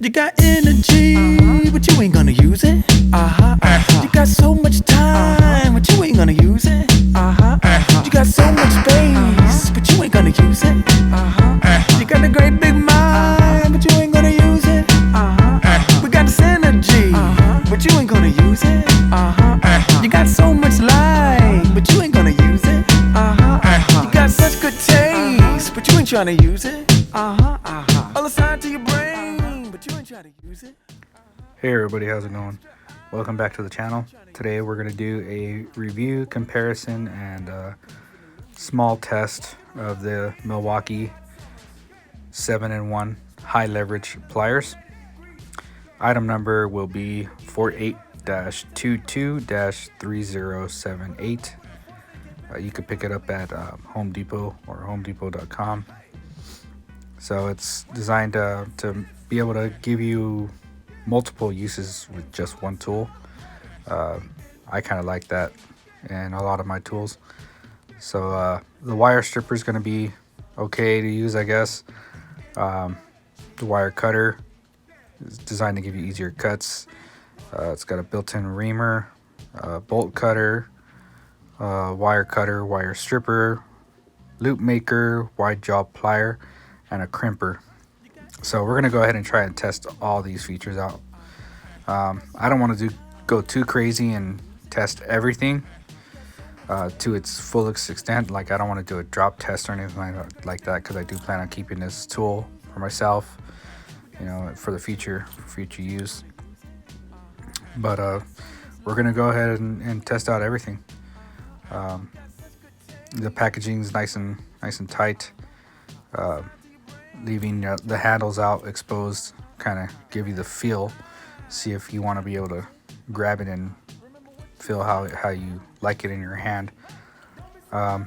You got energy, but you ain't gonna use it. You got so much time, but you ain't gonna use it. You got so much space, but you ain't gonna use it. You got a great big mind, but you ain't gonna use it. We got this energy, but you ain't gonna use it. You got so much light, but you ain't gonna use it. You got such good taste, but you ain't trying to use it. All assigned to your brain, but you ain't trying to use it. Hey everybody, how's it going? Welcome back to the channel. Today we're going to do a review, comparison, and a small test of the Milwaukee 7-in-1 high leverage pliers. Item number will be 48-22-3078. You could pick it up at Home Depot or homedepot.com. So it's designed to be able to give you multiple uses with just one tool. I kind of like that in a lot of my tools. So the wire stripper is going to be okay to use, I guess. The wire cutter is designed to give you easier cuts. It's got a built-in reamer, bolt cutter, wire stripper, loop maker, wide jaw plier, and a crimper. So we're gonna go ahead and try and test all these features out. I don't want to go too crazy and test everything to its fullest extent. Like, I don't want to do a drop test or anything like that, because I do plan on keeping this tool for myself, you know, for the future use. But we're gonna go ahead and test out everything. The packaging is nice and tight, leaving the handles out exposed, kind of give you the feel. See if you want to be able to grab it and feel how you like it in your hand. So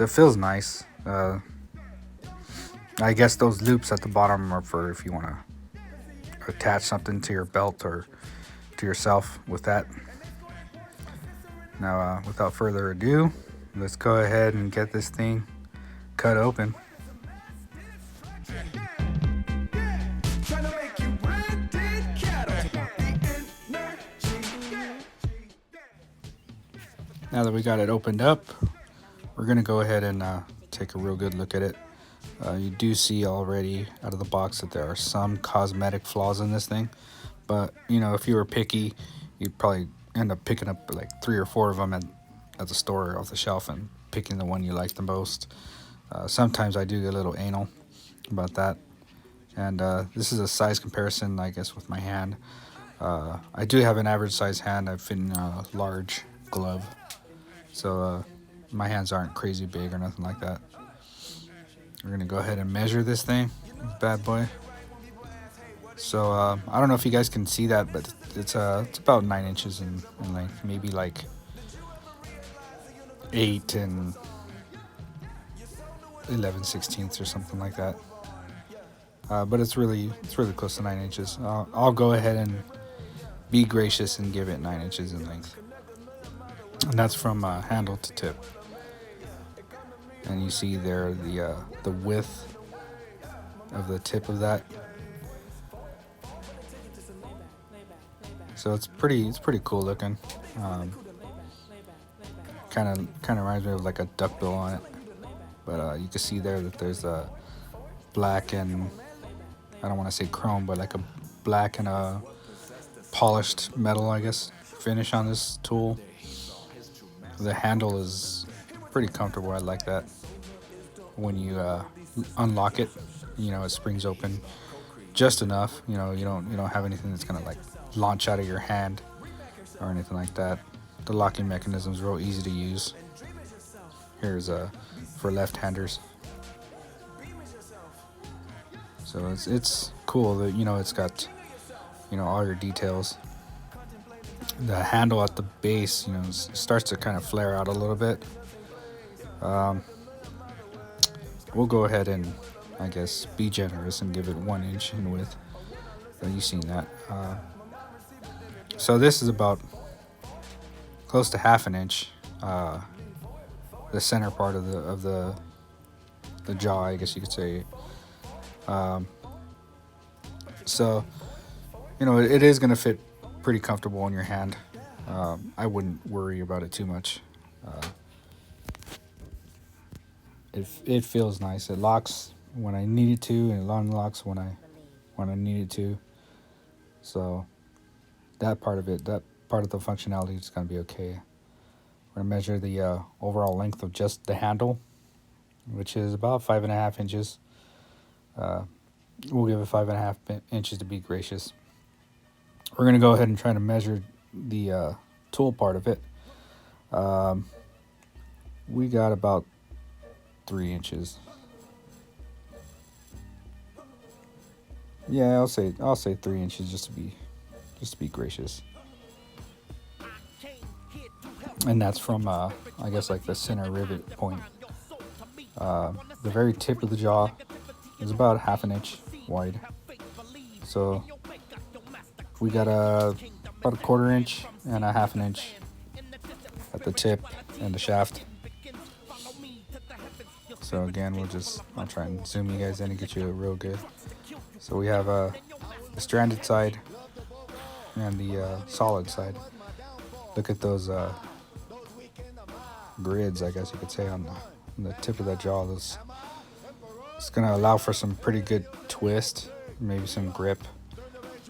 it feels nice. I guess those loops at the bottom are for if you want to attach something to your belt or to yourself with that. Now, without further ado, let's go ahead and get this thing cut open. Now that we got it opened up, we're going to go ahead and take a real good look at it. You do see already out of the box that there are some cosmetic flaws in this thing. But, you know, if you were picky, you'd probably end up picking up like 3 or 4 of them at the store off the shelf and picking the one you like the most. Sometimes I do get a little anal about that. And this is a size comparison, I guess, with my hand. I do have an average size hand. I fit in a large glove. So my hands aren't crazy big or nothing like that. We're going to go ahead and measure this thing, this bad boy. So I don't know if you guys can see that, but it's about 9 inches in length, maybe like 8 and 11/16 or something like that. But it's really close to 9 inches. I'll go ahead and be gracious and give it 9 inches in length, and that's from handle to tip. And you see there the width of the tip of that. So it's pretty cool looking. Kind of reminds me of like a duckbill on it. But you can see there that there's a black and, I don't want to say chrome, but like a black and a polished metal, I guess, finish on this tool. The handle is pretty comfortable. I like that. When you unlock it, you know, it springs open just enough. You know, you don't have anything that's gonna like launch out of your hand or anything like that. The locking mechanism is real easy to use. Here's for left-handers. So it's cool that, you know, it's got, you know, all your details. The handle at the base, you know, starts to kind of flare out a little bit. We'll go ahead and, I guess, be generous and give it 1 inch in width. You've seen that. So this is about close to 1/2 inch. The center part of the jaw, I guess you could say. So, it is going to fit pretty comfortable in your hand. I wouldn't worry about it too much. Uh, it feels nice. It locks when I need it to, and it unlocks when I need it to. So that part of the functionality is going to be okay. We're going to measure the overall length of just the handle, which is about 5.5 inches. Uh, we'll give it 5.5 inches to be gracious. We're going to go ahead and try to measure the tool part of it. Um, we got about 3 inches. Yeah, I'll say 3 inches just to be gracious. And that's from I guess like the center rivet point. The very tip of the jaw is about half an inch wide. So we got about a 1/4 inch and a half an inch at the tip and the shaft. So again, I'll try and zoom you guys in and get you real good. So we have the stranded side and the solid side. Look at those grids, I guess you could say, on the tip of that jaw. It's going to allow for some pretty good twist, maybe some grip,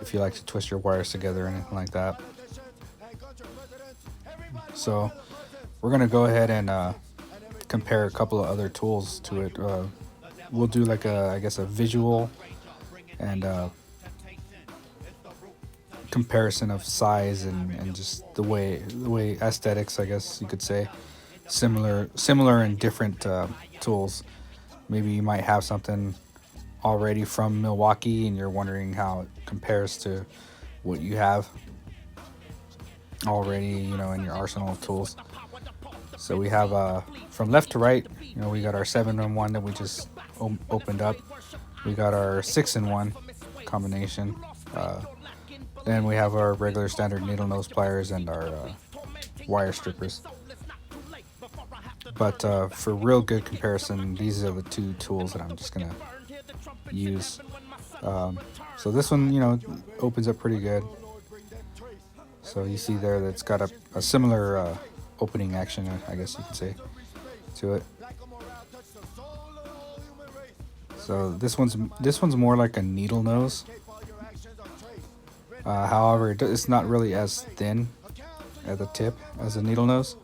if you like to twist your wires together or anything like that. So we're going to go ahead and compare a couple of other tools to it. We'll do like I guess a visual and comparison of size and just the way aesthetics, I guess you could say, similar and different tools. Maybe you might have something already from Milwaukee and you're wondering how it compares to what you have already, in your arsenal of tools. So we have from left to right, we got our 7-in-1 that we just opened up. We got our 6-in-1 combination. Then we have our regular standard needle nose pliers and our wire strippers. But for real good comparison, these are the two tools that I'm just gonna use. So this one, opens up pretty good. So you see there that it's got a similar opening action, I guess you could say, to it. So this one's more like a needle nose. However, it's not really as thin at the tip as a needle nose.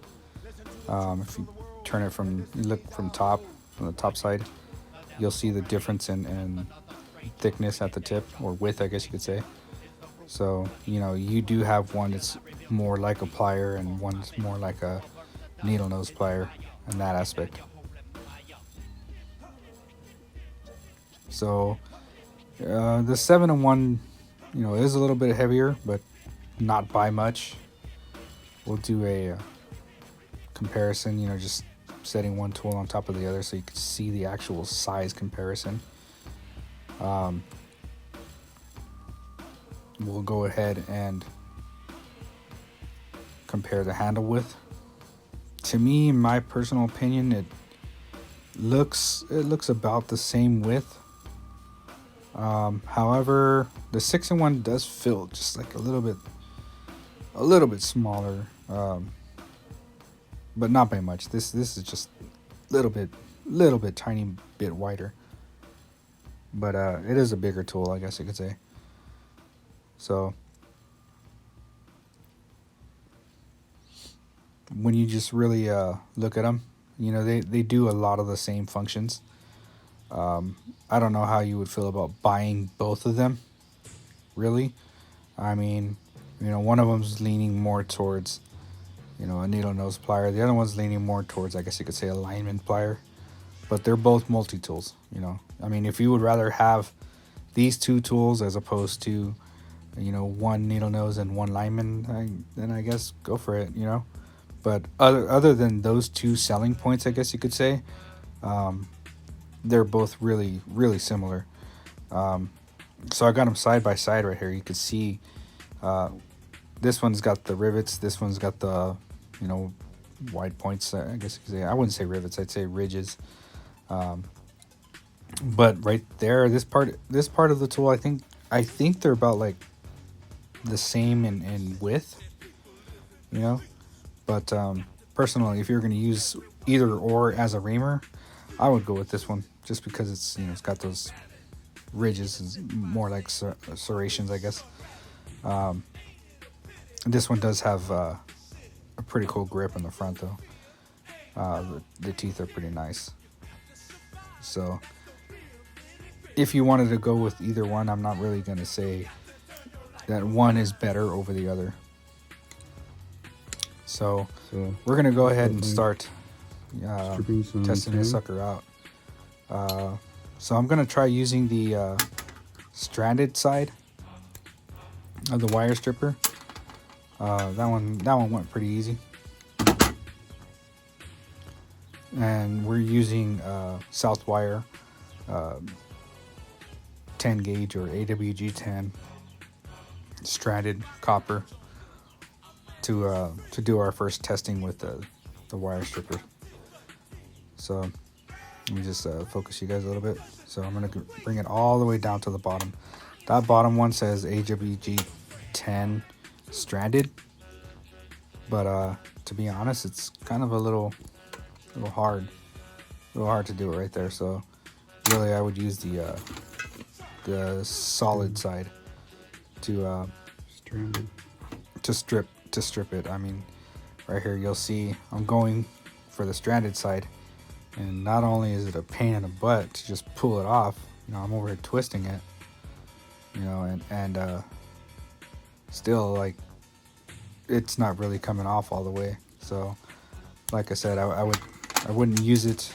If you turn it you look from the top side, you'll see the difference in thickness at the tip, or width, I guess you could say. So, you do have one that's more like a plier and one's more like a needle nose plier in that aspect. So, the 7-in-1, is a little bit heavier, but not by much. We'll do a comparison, just setting one tool on top of the other so you can see the actual size comparison. We'll go ahead and compare the handle width. To me, in my personal opinion, it looks about the same width. However, the 6-in-1 does feel just like a little bit smaller, but not by much. This is just little bit tiny bit wider. But it is a bigger tool, I guess you could say. So when you just really look at them, they do a lot of the same functions. I don't know how you would feel about buying both of them, really. I mean, one of them's leaning more towards, a needle nose plier. The other one's leaning more towards, I guess you could say, a lineman plier. But they're both multi-tools, I mean, if you would rather have these two tools as opposed to, one needle nose and one lineman, then I guess go for it, But other than those two selling points, I guess you could say, they're both really, really similar. So I got them side by side right here. You could see this one's got the rivets. This one's got the, wide points. I guess you could say. I wouldn't say rivets. I'd say ridges. But right there, this part of the tool, I think I think they're about like the same in width, you know. But personally, if you're going to use either or as a reamer, I would go with this one just because it's, you know, it's got those ridges, it's more like serrations, I guess. This one does have a pretty cool grip in the front though. The teeth are pretty nice. So if you wanted to go with either one, I'm not really going to say that one is better over the other. So we're going to go ahead and start testing this sucker out. So I'm going to try using the stranded side of the wire stripper. That one went pretty easy. And we're using Southwire 10 gauge or AWG 10 stranded copper to do our first testing with the wire stripper. So let me just focus you guys a little bit. So I'm gonna bring it all the way down to the bottom. That bottom one says AWG 10 stranded, but to be honest, it's kind of a little hard to do it right there. So really, I would use the solid side to strip it. I mean, right here you'll see I'm going for the stranded side, and not only is it a pain in the butt to just pull it off, you know, I'm over here twisting it, you know, and still, like, it's not really coming off all the way. So like I said, I wouldn't use it,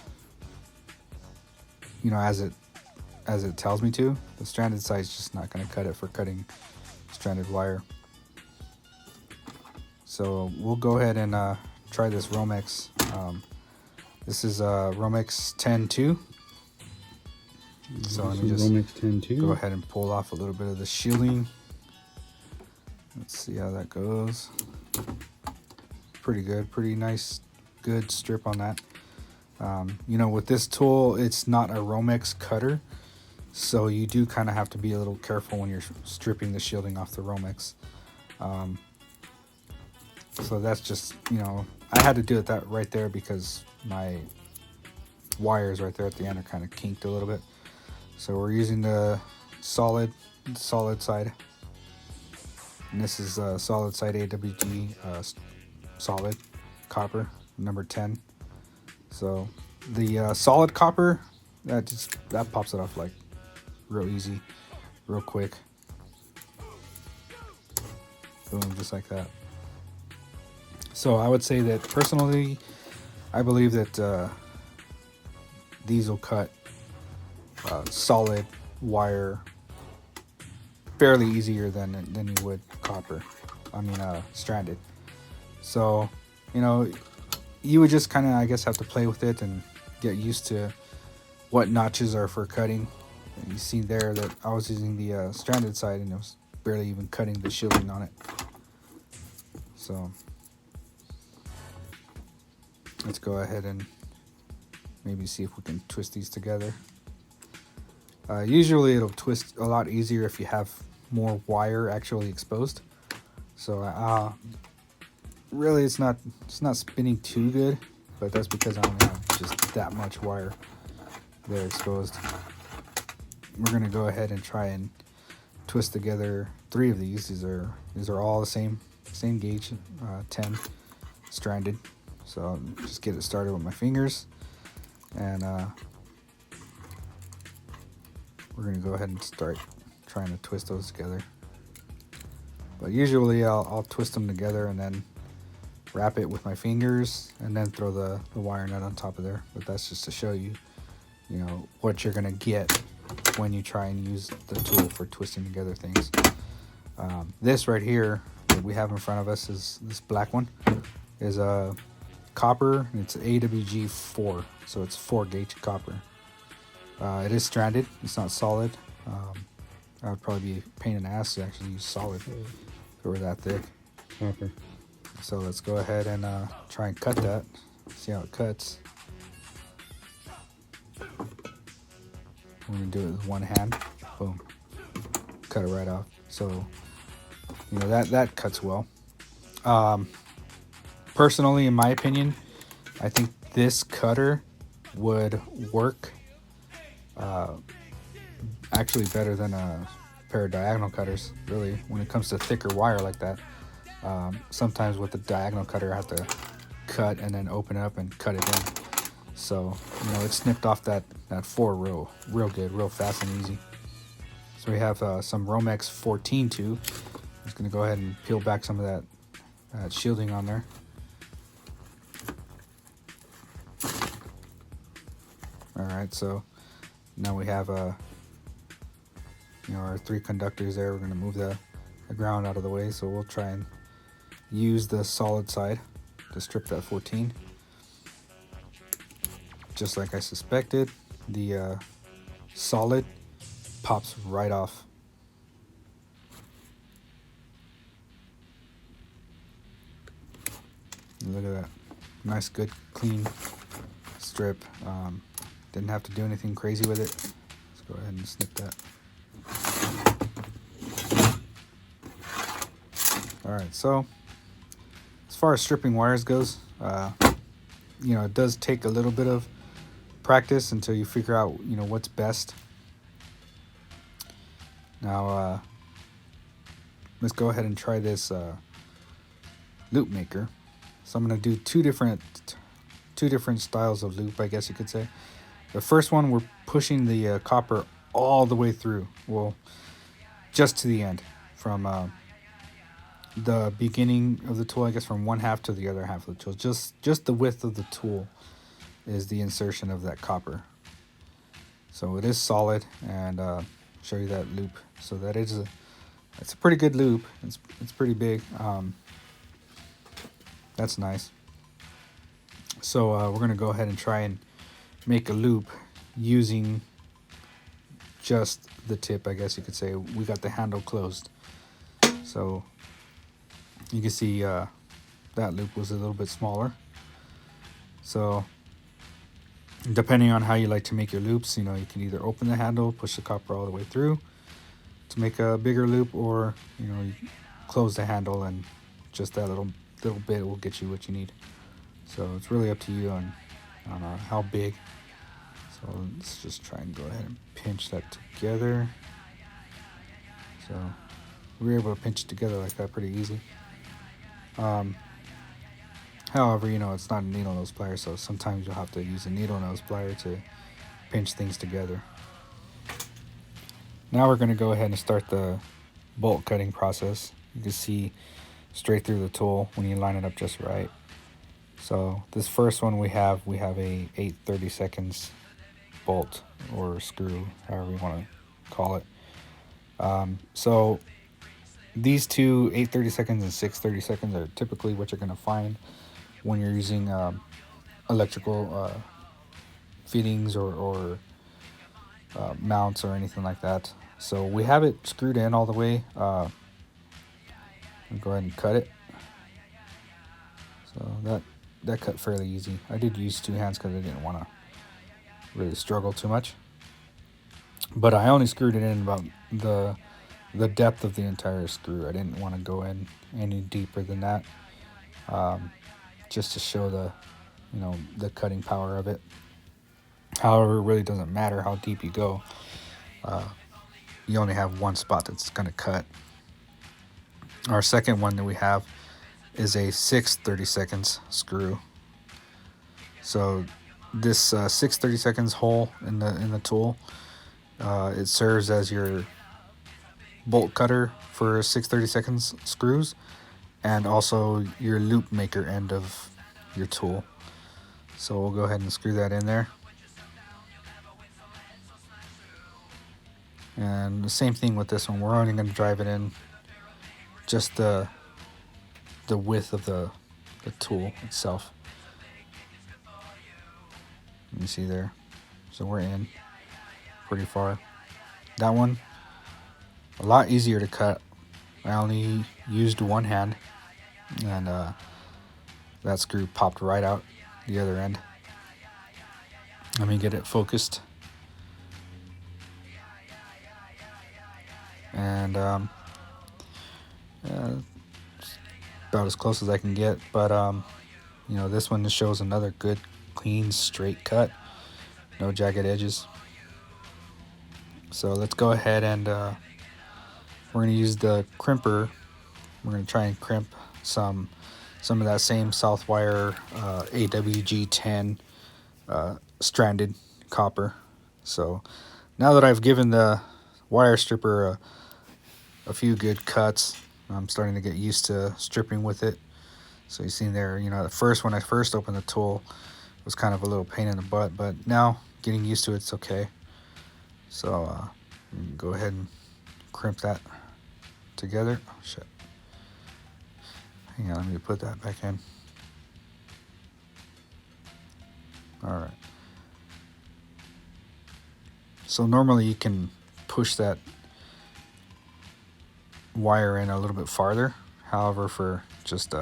you know, as it tells me to. The stranded side is just not going to cut it for cutting stranded wire. So we'll go ahead and try this Romex. This is Romex 10-2. So let me just go ahead and pull off a little bit of the shielding. Let's see how that goes. Pretty good, pretty nice, good strip on that. You know, with this tool, it's not a Romex cutter, so you do kind of have to be a little careful when you're stripping the shielding off the Romex. So that's just, you know, I had to do it that right there because my wires right there at the end are kind of kinked a little bit. So we're using the solid side, and this is solid side AWG solid copper number 10. So the solid copper, that pops it off like real easy, real quick. Boom, just like that. So I would say that personally, I believe that these will cut solid wire fairly easier than you would copper. I mean stranded. So, you know, you would just kind of, I guess, have to play with it and get used to what notches are for cutting. And you see there that I was using the stranded side and it was barely even cutting the shielding on it. So let's go ahead and maybe see if we can twist these together. Usually it'll twist a lot easier if you have more wire actually exposed. So really it's not spinning too good, but that's because I only have just that much wire there exposed. We're gonna go ahead and try and twist together 3 of these. These are all the same gauge, 10 stranded. So I'll just get it started with my fingers, and we're gonna go ahead and start trying to twist those together. But usually I'll twist them together and then wrap it with my fingers and then throw the wire nut on top of there. But that's just to show you, you know, what you're gonna get when you try and use the tool for twisting together things. This right here that we have in front of us is this black one, is a copper, and it's AWG 4, so it's 4 gauge copper. It is stranded, it's not solid. That would probably be a pain in the ass to actually use solid if it were that thick. Copper. So let's go ahead and try and cut that, see how it cuts. I'm gonna do it with one hand. Boom. cut it right off. So you know that cuts well. Personally, in my opinion, I think this cutter would work actually better than a pair of diagonal cutters, really, when it comes to thicker wire like that. Sometimes with the diagonal cutter I have to cut and then open it up and cut it in. So, you know, it snipped off that 4 real good, real fast and easy. So we have some Romex 14 too. I'm just going to go ahead and peel back some of that shielding on there. Alright, so now we have you know, our 3 conductors there. We're going to move the ground out of the way, so we'll try and use the solid side to strip that 14. Just like I suspected, the solid pops right off. Look at that. Nice, good, clean strip. Didn't have to do anything crazy with it. Let's go ahead and snip that. Alright, so as far as stripping wires goes, you know, it does take a little bit of practice until you figure out, you know, what's best. Now, let's go ahead and try this loop maker. So I'm going to do two different styles of loop, I guess you could say. The first one, we're pushing the copper all the way through, well, just to the end, from the beginning of the tool, I guess, from one half to the other half of the tool. Just the width of the tool is the insertion of that copper. So it is solid, and show you that loop. So that is it's a pretty good loop. It's pretty big. That's nice. So we're gonna go ahead and try and make a loop using just the tip, I guess you could say. We got the handle closed, so you can see that loop was a little bit smaller. So depending on how you like to make your loops, you know, you can either open the handle, push the copper all the way through to make a bigger loop, or, you know, you close the handle and just that little bit will get you what you need. So it's really up to you on how big. So let's just try and go ahead and pinch that together. So we were able to pinch it together like that pretty easy. However, you know, it's not a needle nose plier, so sometimes you'll have to use a needle nose plier to pinch things together. Now we're going to go ahead and start the bolt cutting process. You can see straight through the tool when you line it up just right. So this first one we have a 8/32 bolt or screw, however you want to call it. So these two 8/32 and 6/32 are typically what you're going to find when you're using electrical fittings or mounts or anything like that. So we have it screwed in all the way. I'll go ahead and cut it. So that cut fairly easy. I did use 2 hands because I didn't want to really struggle too much. But I only screwed it in about the depth of the entire screw. I didn't want to go in any deeper than that, just to show the cutting power of it. However, it really doesn't matter how deep you go. You only have one spot that's going to cut. Our second one that we have is a 6/32 screw. So this 6/32 hole in the tool, it serves as your bolt cutter for 6/32 screws, and also your loop maker end of your tool. So we'll go ahead and screw that in there. And the same thing with this one. We're only going to drive it in just the width of the tool itself. You see there. So we're in pretty far. That one, a lot easier to cut. I only used one hand, and that screw popped right out the other end. Let me get it focused. and about as close as I can get. But you know, this one shows another good, clean, straight cut, no jagged edges. So let's go ahead and we're going to use the crimper. We're going to try and crimp some of that same Southwire AWG10 stranded copper. So now that I've given the wire stripper a few good cuts, I'm starting to get used to stripping with it. So you see there, you know, at first when I first opened the tool, it was kind of a little pain in the butt, but now getting used to it's okay. So go ahead and crimp that together. Oh shit. Hang on, let me put that back in. Alright. So normally you can push that wire in a little bit farther. However, for just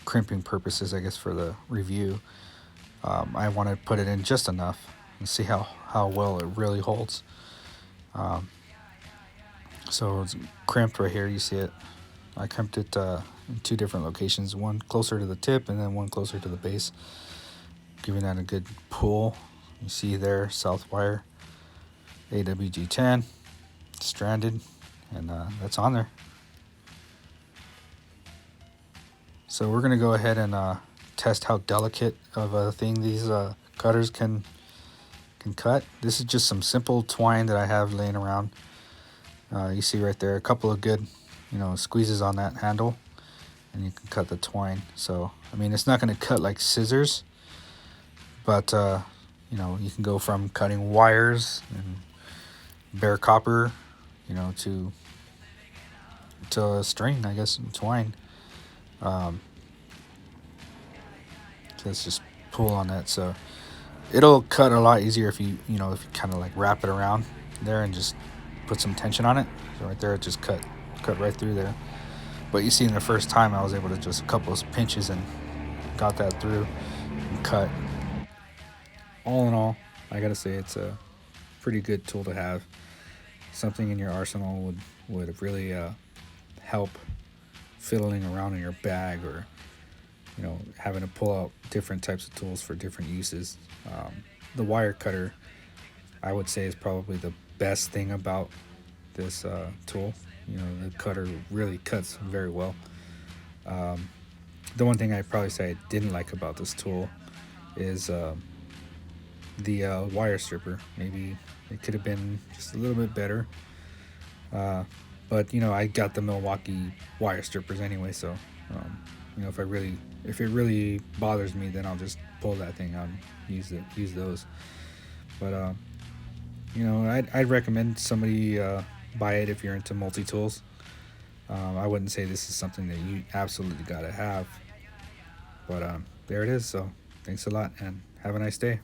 crimping purposes, I guess for the review, I want to put it in just enough and see how well it really holds. So it's crimped right here, you see it. I crimped it in two different locations, one closer to the tip and then one closer to the base, giving that a good pull. You see there, Southwire AWG10 stranded, and that's on there. So we're gonna go ahead and test how delicate of a thing these cutters can cut. This is just some simple twine that I have laying around. You see right there a couple of good, you know, squeezes on that handle, and you can cut the twine. So I mean, it's not going to cut like scissors, but you know, you can go from cutting wires and bare copper, you know, to a string, I guess, and twine. So let's just pull on that. So it'll cut a lot easier if you kind of like wrap it around there and just put some tension on it. So right there, it just cut right through there. But you see, in the first time, I was able to just a couple of pinches and got that through and cut. All in all, I gotta say it's a pretty good tool to have. Something in your arsenal would really help fiddling around in your bag, or you know, having to pull out different types of tools for different uses. The wire cutter, I would say, is probably the best thing about this tool. You know, the cutter really cuts very well. The one thing I'd probably say I didn't like about this tool is the wire stripper. Maybe it could have been just a little bit better. But you know, I got the Milwaukee wire strippers anyway, so you know, if it really bothers me, then I'll just pull that thing out and use those. But you know, I'd recommend somebody buy it if you're into multi-tools. I wouldn't say this is something that you absolutely gotta have, but there it is. So thanks a lot and have a nice day.